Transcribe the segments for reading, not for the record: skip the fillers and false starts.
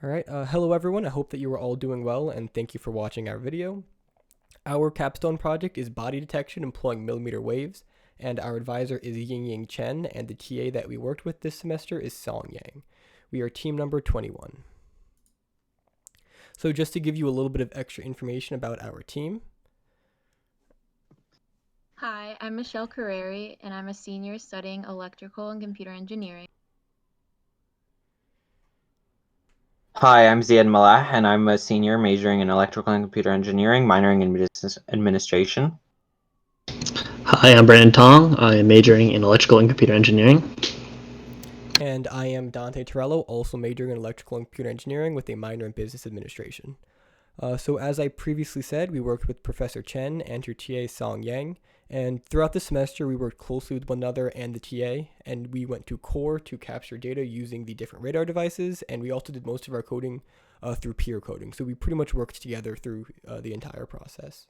All right, hello everyone. I hope that you are all doing well and thank you for watching our video. Our capstone project is body detection employing millimeter waves, and our advisor is Ying Chen, and the TA that we worked with this semester is Song Yang. We are team number 21. So just to give you a little bit of extra information about our team. Hi, I'm Michelle Carreri, and I'm a senior studying electrical and computer engineering. Hi, I'm Ziad Malah, and I'm a senior majoring in electrical and computer engineering, minoring in business administration. Hi, I'm Brandon Tong. I am majoring in electrical and computer engineering. And I am Dante Torello, also majoring in electrical and computer engineering with a minor in business administration. So as I previously said, we worked with Professor Chen and her TA Song Yang, and throughout the semester we worked closely with one another and the TA, and we went to core to capture data using the different radar devices, and we also did most of our coding through peer coding. So we pretty much worked together through the entire process.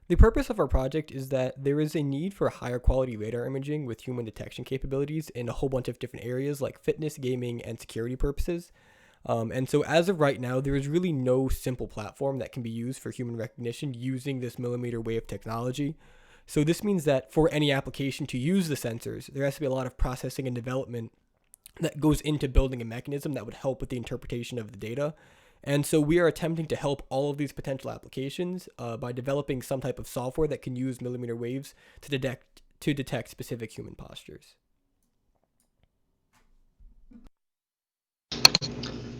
The purpose of our project is that there is a need for higher quality radar imaging with human detection capabilities in a whole bunch of different areas like fitness, gaming, and security purposes. And so as of right now, there is really no simple platform that can be used for human recognition using this millimeter wave technology. So this means that for any application to use the sensors, there has to be a lot of processing and development that goes into building a mechanism that would help with the interpretation of the data. And so we are attempting to help all of these potential applications by developing some type of software that can use millimeter waves to detect specific human postures.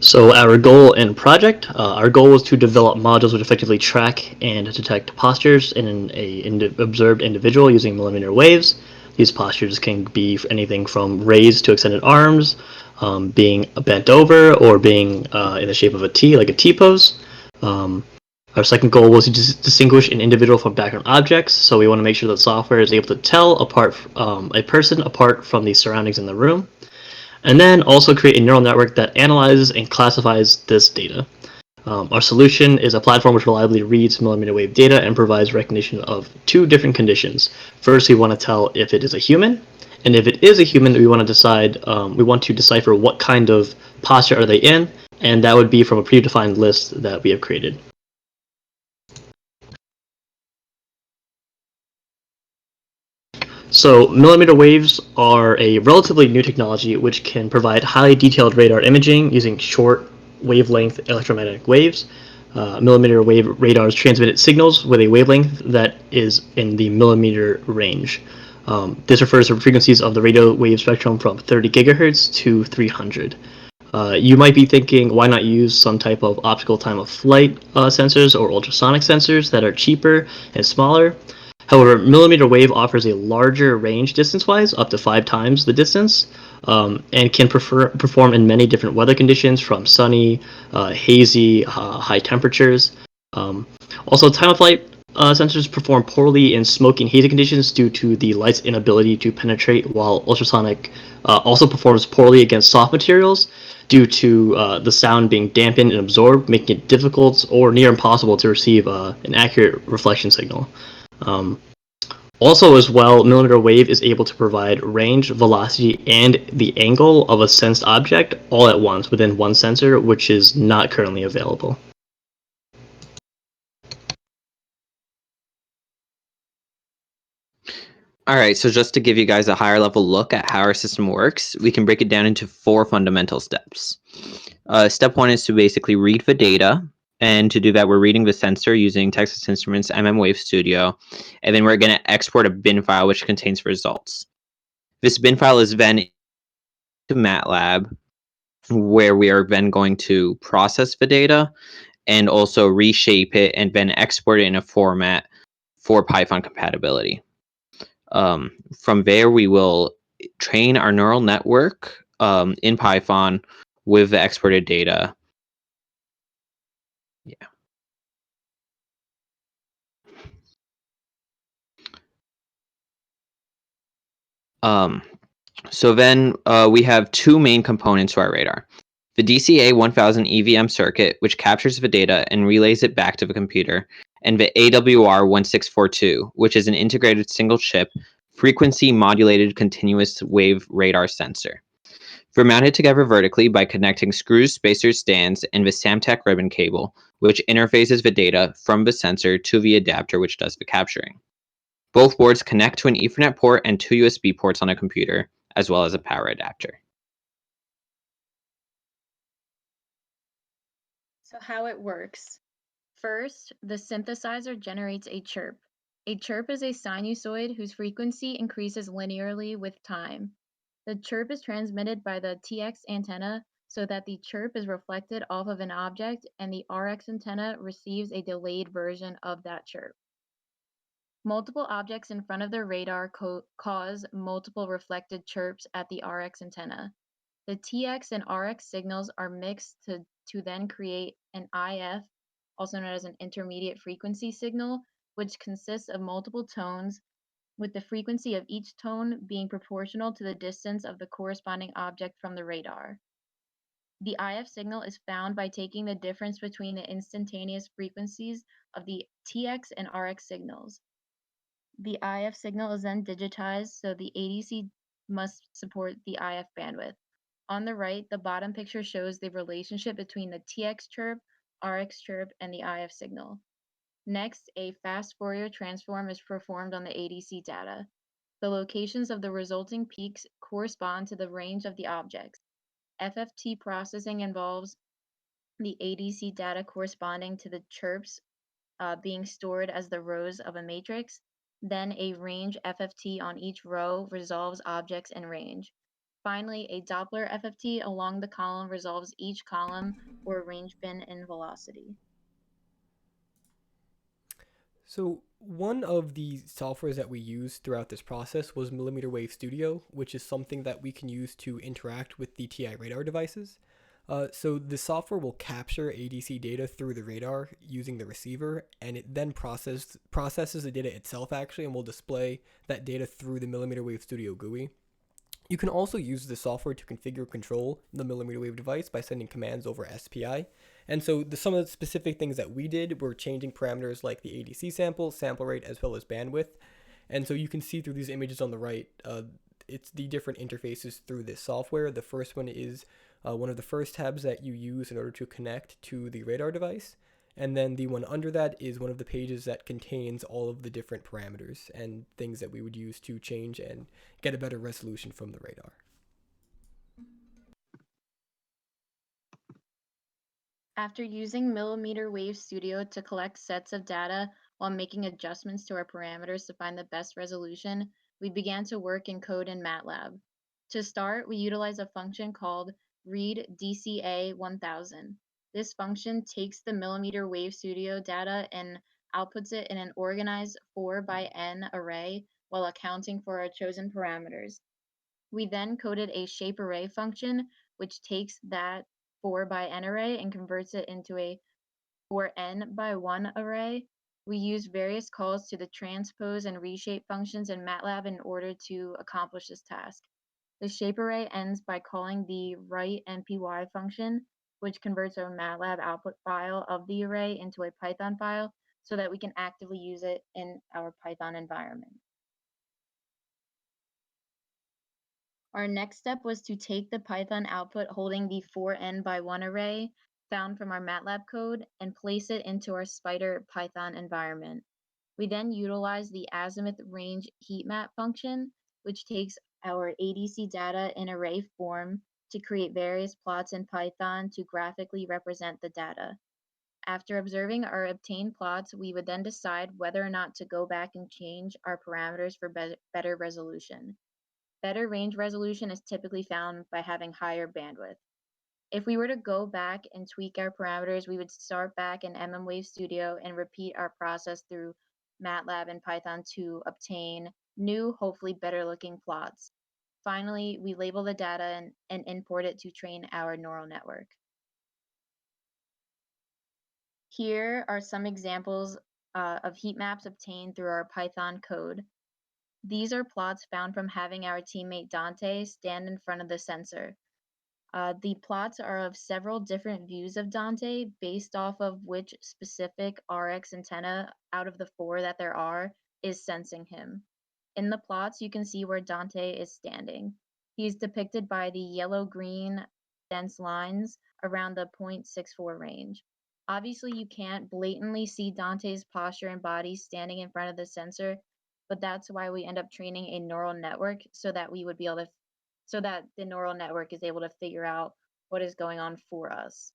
So our goal and project, our goal was to develop modules which effectively track and detect postures in an observed individual using millimeter waves. These postures can be anything from raised to extended arms, being bent over, or being in the shape of a T, like a T-pose. Our second goal was to distinguish an individual from background objects, so we want to make sure that software is able to tell apart a person apart from the surroundings in the room. And then also create a neural network that analyzes and classifies this data. Our solution is a platform which reliably reads millimeter wave data and provides recognition of two different conditions. First, we want to tell if it is a human, and if it is a human, we want to decipher what kind of posture are they in, and that would be from a predefined list that we have created. So millimeter waves are a relatively new technology which can provide highly detailed radar imaging using short wavelength electromagnetic waves. Millimeter wave radars transmit signals with a wavelength that is in the millimeter range. This refers to frequencies of the radio wave spectrum from 30 gigahertz to 300. You might be thinking, why not use some type of optical time of flight sensors or ultrasonic sensors that are cheaper and smaller? However, millimeter wave offers a larger range distance-wise, up to 5 times the distance, and can perform in many different weather conditions, from sunny, hazy, high temperatures. Also, time-of-flight sensors perform poorly in smoky and hazy conditions due to the light's inability to penetrate, while ultrasonic also performs poorly against soft materials due to the sound being dampened and absorbed, making it difficult or near impossible to receive an accurate reflection signal. Also, as well, millimeter wave is able to provide range, velocity, and the angle of a sensed object all at once within one sensor, which is not currently available. All right, so just to give you guys a higher level look at how our system works, we can break it down into 4 fundamental steps. Step 1 is to basically read the data, and to do that, we're reading the sensor using Texas Instruments Wave Studio, and then we're going to export a bin file which contains results. This bin file is then to MATLAB, where we are then going to process the data and also reshape it and then export it in a format for Python compatibility. From there, we will train our neural network in Python with the exported data. Yeah. So then we have 2 main components to our radar. The DCA 1000 EVM circuit, which captures the data and relays it back to the computer, and the AWR 1642, which is an integrated single chip frequency modulated continuous wave radar sensor. They're mounted together vertically by connecting screws, spacers, stands, and the Samtec ribbon cable, which interfaces the data from the sensor to the adapter which does the capturing. Both boards connect to an Ethernet port and 2 USB ports on a computer, as well as a power adapter. So how it works. First, the synthesizer generates a chirp. A chirp is a sinusoid whose frequency increases linearly with time. The chirp is transmitted by the TX antenna so that the chirp is reflected off of an object and the RX antenna receives a delayed version of that chirp. Multiple objects in front of the radar cause multiple reflected chirps at the RX antenna. The TX and RX signals are mixed to then create an IF, also known as an intermediate frequency signal, which consists of multiple tones, with the frequency of each tone being proportional to the distance of the corresponding object from the radar. The IF signal is found by taking the difference between the instantaneous frequencies of the TX and RX signals. The IF signal is then digitized, so the ADC must support the IF bandwidth. On the right, the bottom picture shows the relationship between the TX chirp, RX chirp, and the IF signal. Next, a fast Fourier transform is performed on the ADC data. The locations of the resulting peaks correspond to the range of the objects. FFT processing involves the ADC data corresponding to the chirps being stored as the rows of a matrix. Then a range FFT on each row resolves objects in range. Finally, a Doppler FFT along the column resolves each column or range bin in velocity. So one of the softwares that we used throughout this process was Millimeter Wave Studio, which is something that we can use to interact with the TI radar devices. So the software will capture ADC data through the radar using the receiver, and it then processes the data itself actually, and will display that data through the Millimeter Wave Studio GUI. You can also use the software to configure and control the millimeter wave device by sending commands over SPI. And so some of the specific things that we did were changing parameters like the ADC sample rate, as well as bandwidth. And so you can see through these images on the right, it's the different interfaces through this software. The first one is one of the first tabs that you use in order to connect to the radar device. And then the one under that is one of the pages that contains all of the different parameters and things that we would use to change and get a better resolution from the radar. After using Millimeter Wave Studio to collect sets of data while making adjustments to our parameters to find the best resolution, we began to work in code in MATLAB. To start, we utilize a function called readDCA1000. This function takes the Millimeter Wave Studio data and outputs it in an organized 4 by n array while accounting for our chosen parameters. We then coded a shape array function, which takes that 4 by n array and converts it into a 4n by 1 array. We used various calls to the transpose and reshape functions in MATLAB in order to accomplish this task. The shape array ends by calling the write_npy function, which converts our MATLAB output file of the array into a Python file so that we can actively use it in our Python environment. Our next step was to take the Python output holding the 4n by 1 array found from our MATLAB code and place it into our Spider Python environment. We then utilize the azimuth range heatmap function, which takes our ADC data in array form to create various plots in Python to graphically represent the data. After observing our obtained plots, we would then decide whether or not to go back and change our parameters for better resolution. Better range resolution is typically found by having higher bandwidth. If we were to go back and tweak our parameters, we would start back in mmWave Studio and repeat our process through MATLAB and Python to obtain new, hopefully better looking plots. Finally, we label the data and import it to train our neural network. Here are some examples of heat maps obtained through our Python code. These are plots found from having our teammate Dante stand in front of the sensor. The plots are of several different views of Dante based off of which specific RX antenna out of the 4 that there are is sensing him. In the plots, you can see where Dante is standing. He's depicted by the yellow-green dense lines around the 0.64 range. Obviously, you can't blatantly see Dante's posture and body standing in front of the sensor, but that's why we end up training a neural network so that we would be able to, so that the neural network is able to figure out what is going on for us.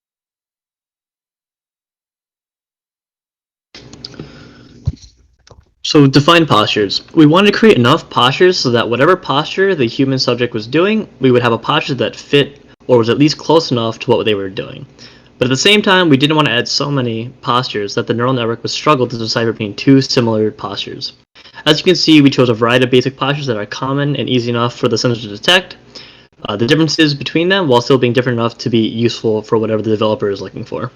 So define postures. We wanted to create enough postures so that whatever posture the human subject was doing, we would have a posture that fit or was at least close enough to what they were doing. But at the same time, we didn't want to add so many postures that the neural network would struggle to decipher between two similar postures. As you can see, we chose a variety of basic postures that are common and easy enough for the sensor to detect. The differences between them while still being different enough to be useful for whatever the developer is looking for.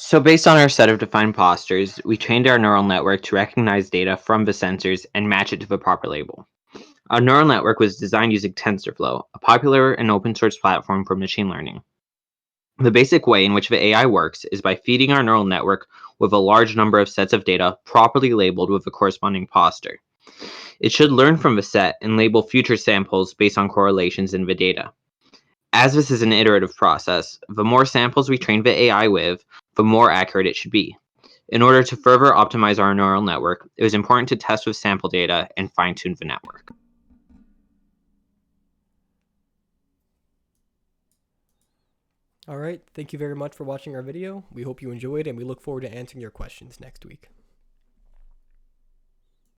So based on our set of defined postures, we trained our neural network to recognize data from the sensors and match it to the proper label. Our neural network was designed using TensorFlow, a popular and open source platform for machine learning. The basic way in which the AI works is by feeding our neural network with a large number of sets of data properly labeled with a corresponding posture. It should learn from the set and label future samples based on correlations in the data. As this is an iterative process, the more samples we train the AI with, the more accurate it should be. In order to further optimize our neural network, it was important to test with sample data and fine-tune the network. All right, thank you very much for watching our video. We hope you enjoyed, and we look forward to answering your questions next week.